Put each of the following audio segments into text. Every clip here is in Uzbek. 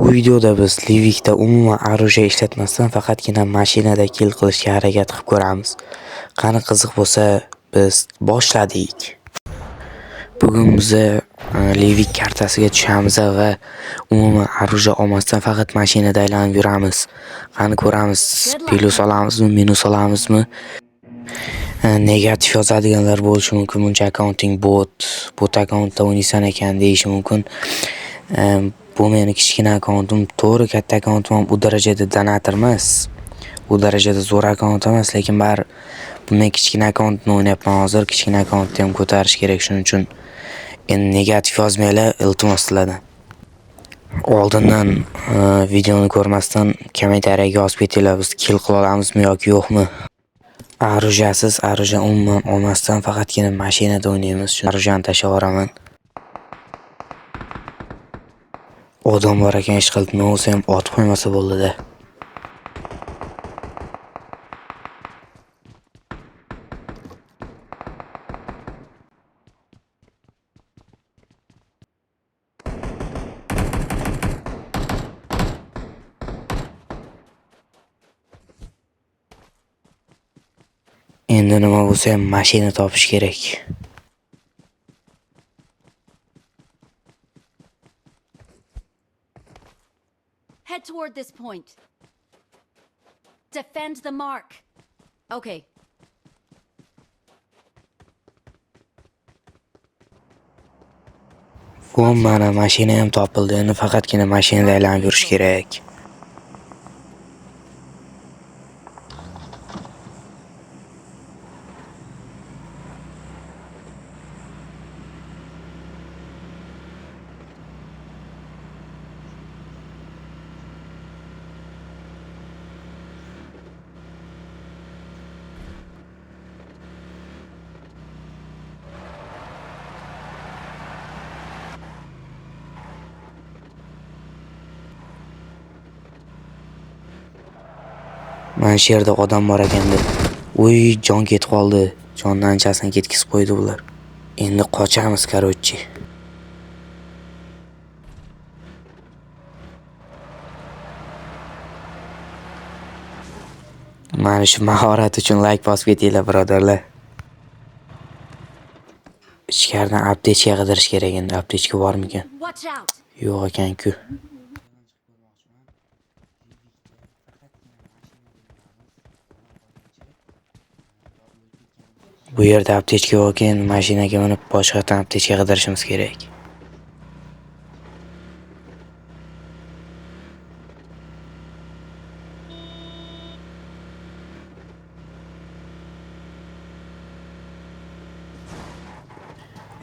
Bu videoda biz Livikda umuman orужие ishlatmasdan faqatgina mashinada kill qilishga harakat qilib ko'ramiz. Qani qiziq bo'lsa, biz boshladik. Bugun biz Livik kartasiga tushamiz va umuman orужие olmasdan faqat mashinada aylanib yuramiz. Qani ko'ramiz, plus olamizmi, minus olamizmi? Negativ yozadiganlar bo'lishi mumkin. Buncha accounting bot akkauntda o'ynaysan ekan deyishi mumkin. Bu meni kichkina akkauntim, to'g'ri katta akkauntim ham u darajada donator emas. U darajada zo'r akkaunt emas, lekin baribir bundan kichkina akkauntni o'ynayapman hozir. Kichkina akkauntni ham ko'tarish kerak, shuning uchun endi negativ yozmanglar, iltimos sizlardan. Oldindan videoni ko'rmasdan kommentariyaga yozib ketinglar, biz kill qila olamizmi yoki yo'qmi? Orужияsiz, orужие umuman olmasdan faqatgina mashinada o'ynaymiz. Shuni orужияni tashlab yuboraman. Odam bor ekan, ish qilib, nima bo'lsa ham otib qo'ymasa bo'ldi-da. Endi nima bo'lsa ham mashina topish kerak. Head toward this point. Defend the mark. Okay. Bu mana mashina ham topildi. Endi faqatgina mashinada aylanib yurish kerak. Mana shu yerda odam bor ekanda. Uy, jon ketib qoldi. Jondan anchasini ketkizib qo'ydi bular. Endi qochamiz, короче. Mana shu mahorat uchun like bosib ketinglar, birodarlar. Ichkaridan aptechka qidirish kerak endi. Aptechka bormikan? Watch out. Yo'q ekan-ku. Bu yerda aptechka yo'q ekan, mashinaga minib boshqadan aptechka qidirishimiz kerak.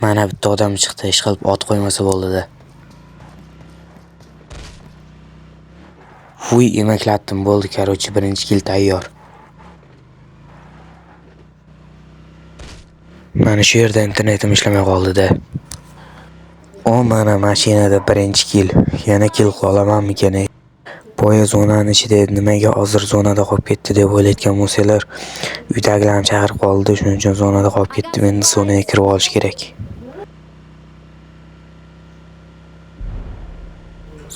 Mana bitta odam chiqdi, ish qilib ot qo'ymasa bo'ldi-da. Vuy, emaklatdim, bo'ldi, короче, birinchi kill tayyor. Mana shu yerda internetim ishlamay qoldi-da. Mana mashinada birinchi kill. Yana kill qila olamanmikan? Boya zonani ichida nimaga hozir zonada qolib ketdi deb o'ylayotgan bo'lsanglar, uydagilarni chaqirib qoldi, shuning uchun zonada qolib ketdim. Endi zonaga kirib olish kerak.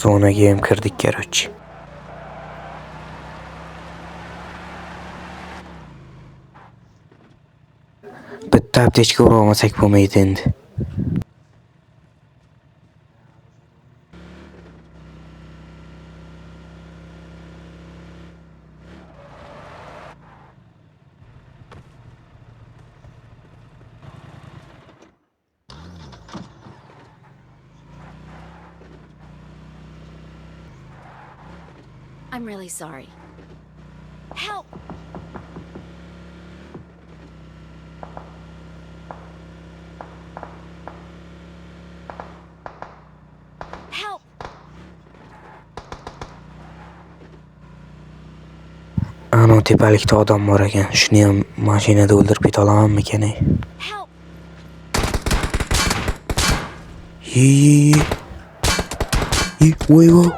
Zonaga ham kirdik, короче. Bitta aptechka urib olmasak bo'lmaydi endi. I'm really sorry. Help! Help! Ana tepalikda odam bor ekan. Shuni ham mashinada o'ldirib keta olamanmikan? Help!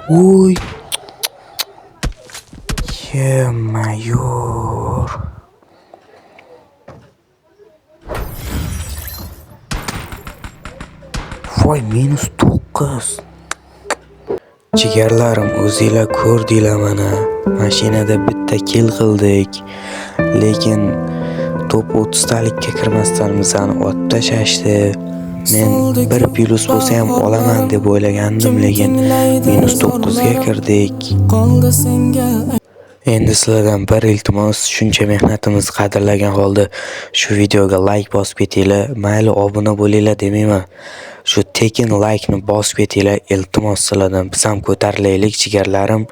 Voy. Mayor. Voy, -9. Jigarlarim, o'zinglar ko'rdinglar mana. Mashinada bitta kill qildik. Lekin top 30 talikka kirmasdan bizani otib tashashdi. Men 1 plus bo'lsa ham olaman deb o'ylagandim, lekin -9 ga kirdik. Endi sizlardan bir iltimos, shuncha mehnatimizni qadrlagan holda shu videoga like bosib ketinglar. Mayli obuna bo'linglar demayman. Shu tekin like ni bosib ketinglar, iltimos sizlardan. Biz ham ko'tarilaylik jigarlarim.